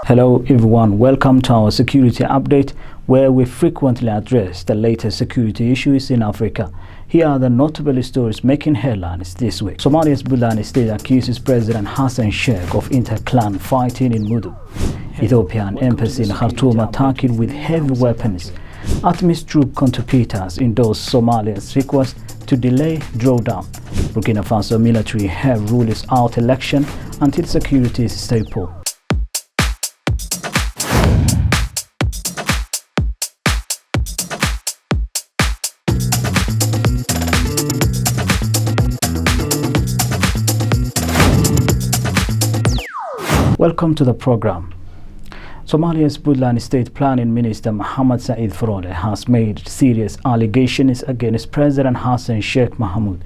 Hello everyone, welcome to our security update where we frequently address the latest security issues in Africa. Here are the notable stories making headlines this week. Somalia's Bulani state accuses President Hassan Sheikh of inter-clan fighting in Mudug. Ethiopian embassy in Khartoum attacked with heavy weapons. ATMIS troop contributors endorsed Somalia's request to delay drawdown. Burkina Faso military have ruled out election until security is stable. Welcome to the program. Somalia's Puntland State Planning Minister Mohamed Said Farole has made serious allegations against President Hassan Sheikh Mohamud.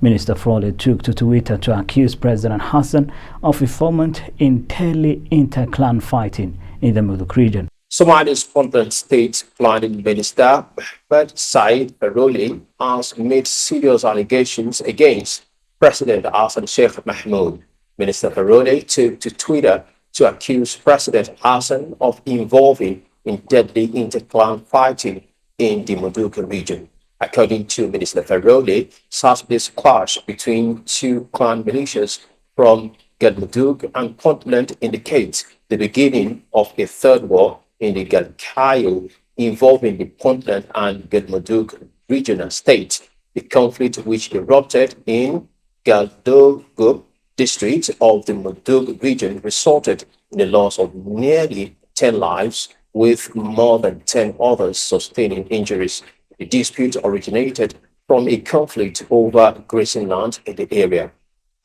Minister Farole took to Twitter to accuse President Hassan of involvement in deadly inter-clan fighting in the Mudug region. Somalia's Puntland State Planning Minister Mohamed Said Farole has made serious allegations against President Hassan Sheikh Mohamud. Minister Farole took to Twitter to accuse President Hassan of involving in deadly inter-clan fighting in the Mudug region. According to Minister Farole, such this clash between two clan militias from Galmudug and Puntland indicates the beginning of a third war in the Galkayo involving the Puntland and Galmudug regional states. The conflict which erupted in Galdogo district of the Mudug region resulted in the loss of nearly 10 lives, with more than 10 others sustaining injuries. The dispute originated from a conflict over grazing land in the area.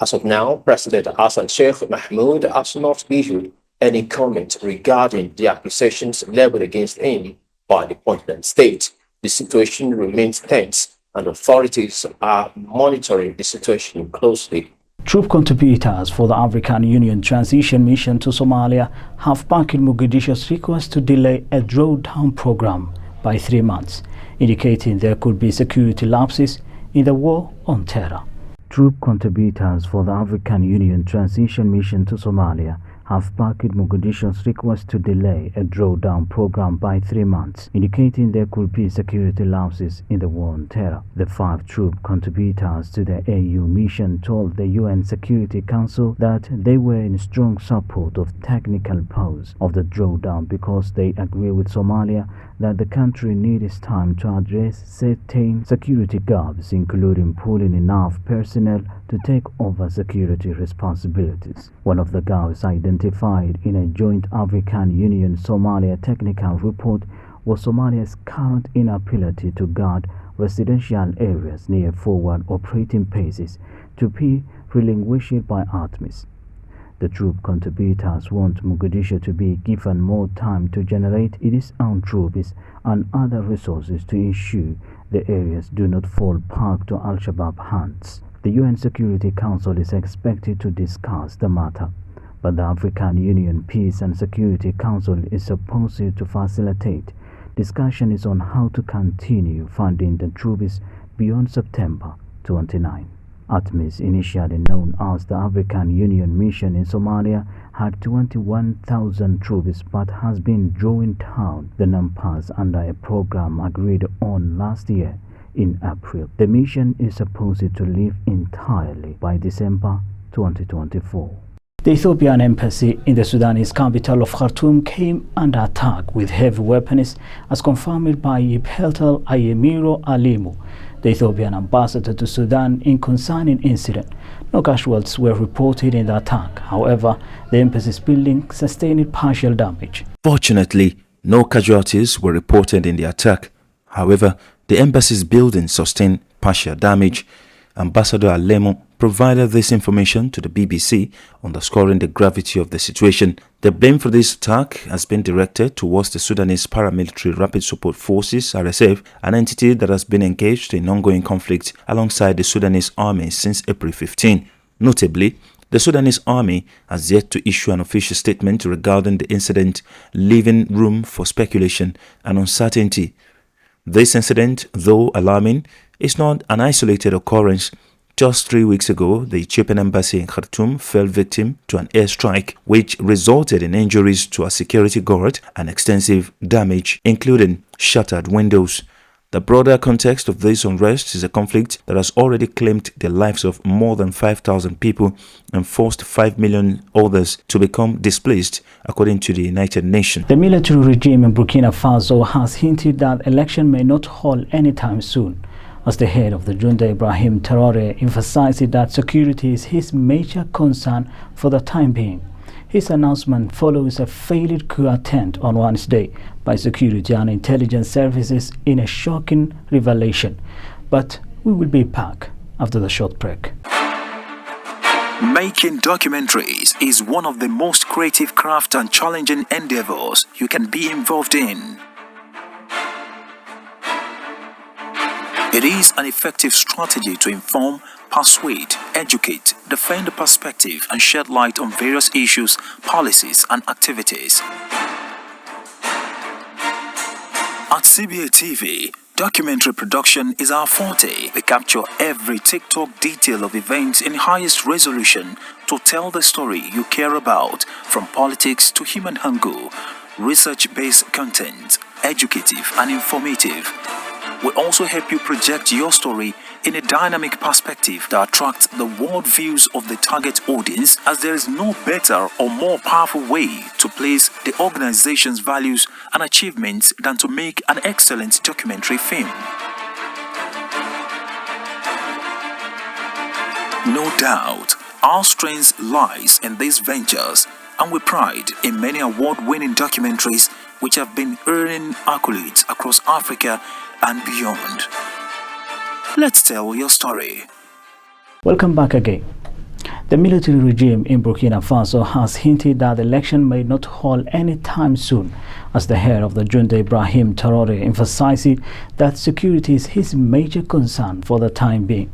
As of now, President Hassan Sheikh Mohamud has not issued any comment regarding the accusations leveled against him by the Puntland state. The situation remains tense, and authorities are monitoring the situation closely. Troop contributors for the African Union Transition Mission to Somalia have backed Mogadishu's request to delay a drawdown program by 3 months, indicating there could be security lapses in the war on terror. Troop contributors for the African Union Transition Mission to Somalia have backed Mogadishu's request to delay a drawdown program by 3 months, indicating there could be security lapses in the war on terror. The 5 troop contributors to the AU mission told the UN Security Council that they were in strong support of technical pause of the drawdown because they agree with Somalia that the country needs time to address certain security gaps, including pooling enough personnel to take over security responsibilities. One of the gaps identified in a joint African Union Somalia technical report was Somalia's current inability to guard residential areas near forward operating bases to be relinquished by ATMIS. The troop contributors want Mogadishu to be given more time to generate its own troops and other resources to ensure the areas do not fall back to Al-Shabaab hands. The UN Security Council is expected to discuss the matter, but the African Union Peace and Security Council is supposed to facilitate discussions on how to continue funding the troops beyond September 29. ATMIS, initially known as the African Union Mission in Somalia, had 21,000 troops but has been drawing down the numbers under a program agreed on last year in April. The mission is supposed to leave entirely by December 2024. The Ethiopian embassy in the Sudanese capital of Khartoum came under attack with heavy weapons, as confirmed by Yipheltal Ayemiro Alimu, the Ethiopian ambassador to Sudan, in concerning incident. No casualties were reported in the attack. However, the embassy's building sustained partial damage. Fortunately, no casualties were reported in the attack. However, the embassy's building sustained partial damage. Ambassador Alemo provided this information to the BBC, underscoring the gravity of the situation. The blame for this attack has been directed towards the Sudanese Paramilitary Rapid Support Forces (RSF), an entity that has been engaged in ongoing conflict alongside the Sudanese army since April 15. Notably, the Sudanese army has yet to issue an official statement regarding the incident, leaving room for speculation and uncertainty. This incident, though alarming, is not an isolated occurrence. Just 3 weeks ago, the Ethiopian embassy in Khartoum fell victim to an airstrike which resulted in injuries to a security guard and extensive damage, including shattered windows. The broader context of this unrest is a conflict that has already claimed the lives of more than 5,000 people and forced 5 million others to become displaced, according to the United Nations. The military regime in Burkina Faso has hinted that election may not hold anytime soon, as the head of the junta, Ibrahim Traoré, emphasized that security is his major concern for the time being. His announcement follows a failed coup attempt on Wednesday by security and intelligence services in a shocking revelation. But we will be back after the short break. Making documentaries is one of the most creative craft and challenging endeavors you can be involved in. It is an effective strategy to inform, persuade, educate, defend the perspective, and shed light on various issues, policies, and activities. At CBA TV, documentary production is our forte. We capture every TikTok detail of events in highest resolution to tell the story you care about, from politics to human angle, research-based content, educative and informative. We also help you project your story in a dynamic perspective that attracts the world views of the target audience, as there is no better or more powerful way to place the organization's values and achievements than to make an excellent documentary film. No doubt, our strength lies in these ventures, and we pride in many award-winning documentaries which have been earning accolades across Africa and beyond. Let's tell your story. Welcome back again. The military regime in Burkina Faso has hinted that the election may not hold anytime soon, as the head of the junta, Ibrahim Traoré, emphasized that security is his major concern for the time being.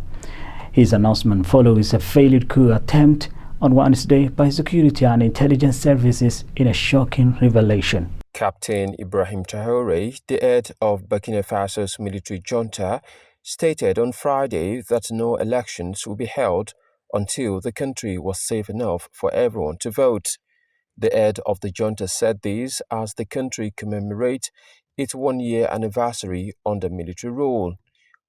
His announcement follows a failed coup attempt on Wednesday by security and intelligence services in a shocking revelation. Captain Ibrahim Traoré, the head of Burkina Faso's military junta, stated on Friday that no elections will be held until the country was safe enough for everyone to vote. The head of the junta said this as the country commemorates its one-year anniversary under military rule.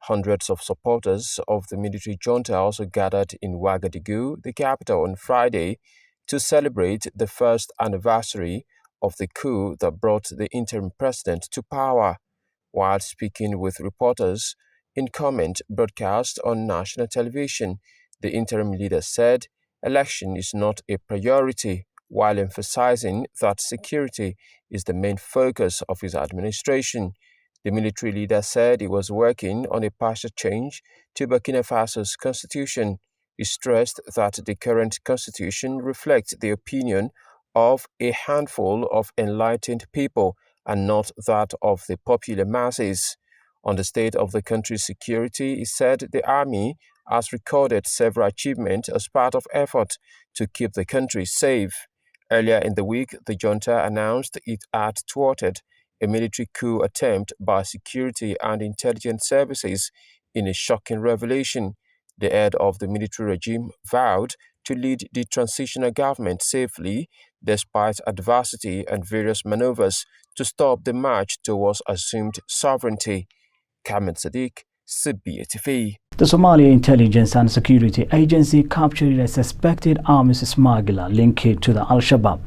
Hundreds of supporters of the military junta also gathered in Ouagadougou, the capital, on Friday to celebrate the first anniversary of the coup that brought the interim president to power. While speaking with reporters in comment broadcast on national television, the interim leader said election is not a priority, while emphasizing that security is the main focus of his administration. The military leader said he was working on a partial change to Burkina Faso's constitution. He stressed that the current constitution reflects the opinion of a handful of enlightened people and not that of the popular masses. On the state of the country's security, he said the army has recorded several achievements as part of efforts to keep the country safe. Earlier in the week, the junta announced it had thwarted a military coup attempt by security and intelligence services in a shocking revelation. The head of the military regime vowed to lead the transitional government safely despite adversity and various maneuvers to stop the march towards assumed sovereignty. Kamil Sadiq, CBA TV. The Somalia Intelligence and Security Agency captured a suspected arms smuggler linked to the Al-Shabaab.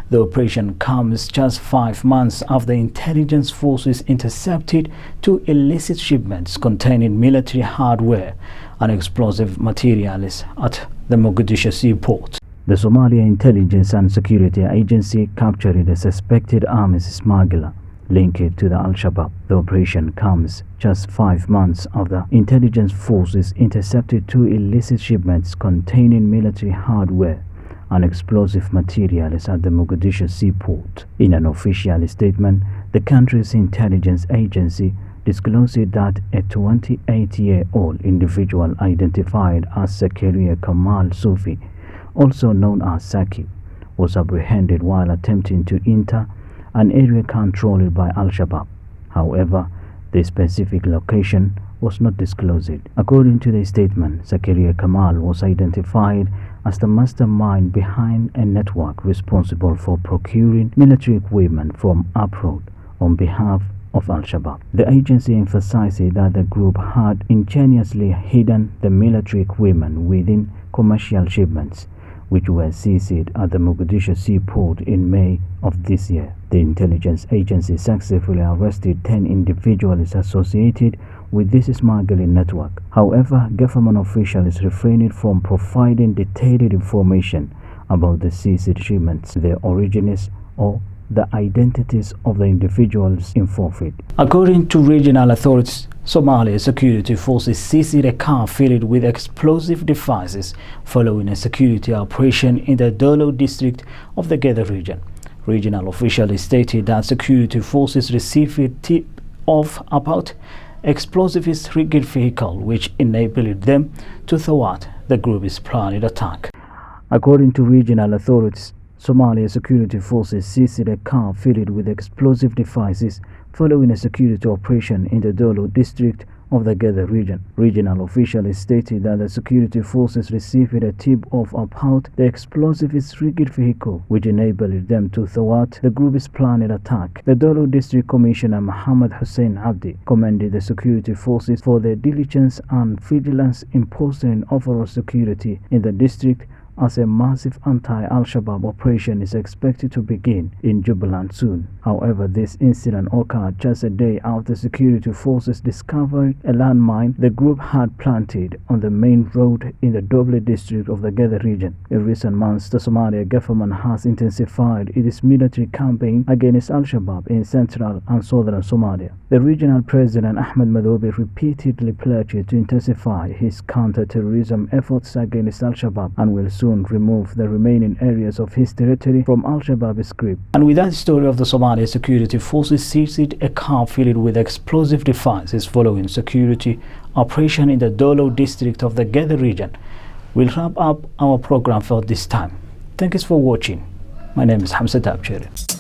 The operation comes just 5 months after intelligence forces intercepted 2 illicit shipments containing military hardware and explosive materials at the Mogadishu seaport. The Somalia Intelligence and Security Agency captured a suspected arms smuggler linked to the Al-Shabaab. The operation comes just 5 months after intelligence forces intercepted 2 illicit shipments containing military hardware and explosive materials at the Mogadishu seaport. In an official statement, the country's intelligence agency disclosed that a 28-year-old individual identified as Zakaria Kamal Sufi, also known as Saki, was apprehended while attempting to enter an area controlled by Al-Shabaab. However, the specific location was not disclosed. According to the statement, Zakaria Kamal was identified as the mastermind behind a network responsible for procuring military equipment from abroad on behalf of Al-Shabaab. The agency emphasized that the group had ingeniously hidden the military equipment within commercial shipments, which were seized at the Mogadishu seaport in May of this year. The intelligence agency successfully arrested 10 individuals associated with this smuggling network. However, government officials refrained from providing detailed information about the seized shipments, their origins, or the identities of the individuals involved. According to regional authorities, Somalia security forces seized a car filled with explosive devices following a security operation in the Dolo district of the Geda region. Regional officials stated that security forces received a tip of about explosives rigged vehicle, which enabled them to thwart the group's planned attack. According to regional authorities, Somalia security forces seized a car fitted with explosive devices following a security operation in the Dolo district of the Geda region. Regional officials stated that the security forces received a tip of about the explosives rigged vehicle, which enabled them to thwart the group's planned attack. The Dolo District Commissioner Muhammad Hussein Abdi commended the security forces for their diligence and vigilance in posting overall security in the district, as a massive anti-Al-Shabaab operation is expected to begin in Jubaland soon. However, this incident occurred just a day after security forces discovered a landmine the group had planted on the main road in the Doble district of the Geda region. In recent months, the Somali government has intensified its military campaign against Al-Shabaab in central and southern Somalia. The regional president Ahmed Madoubi repeatedly pledged to intensify his counter-terrorism efforts against Al-Shabaab and will soon remove the remaining areas of his territory from Al-Shabaab's grip. And with that story of the Somali security forces seized a car filled with explosive devices following security operation in the Dolo district of the Geda region, we'll wrap up our program for this time. Thanks for watching. My name is Hamse Daabjeerin.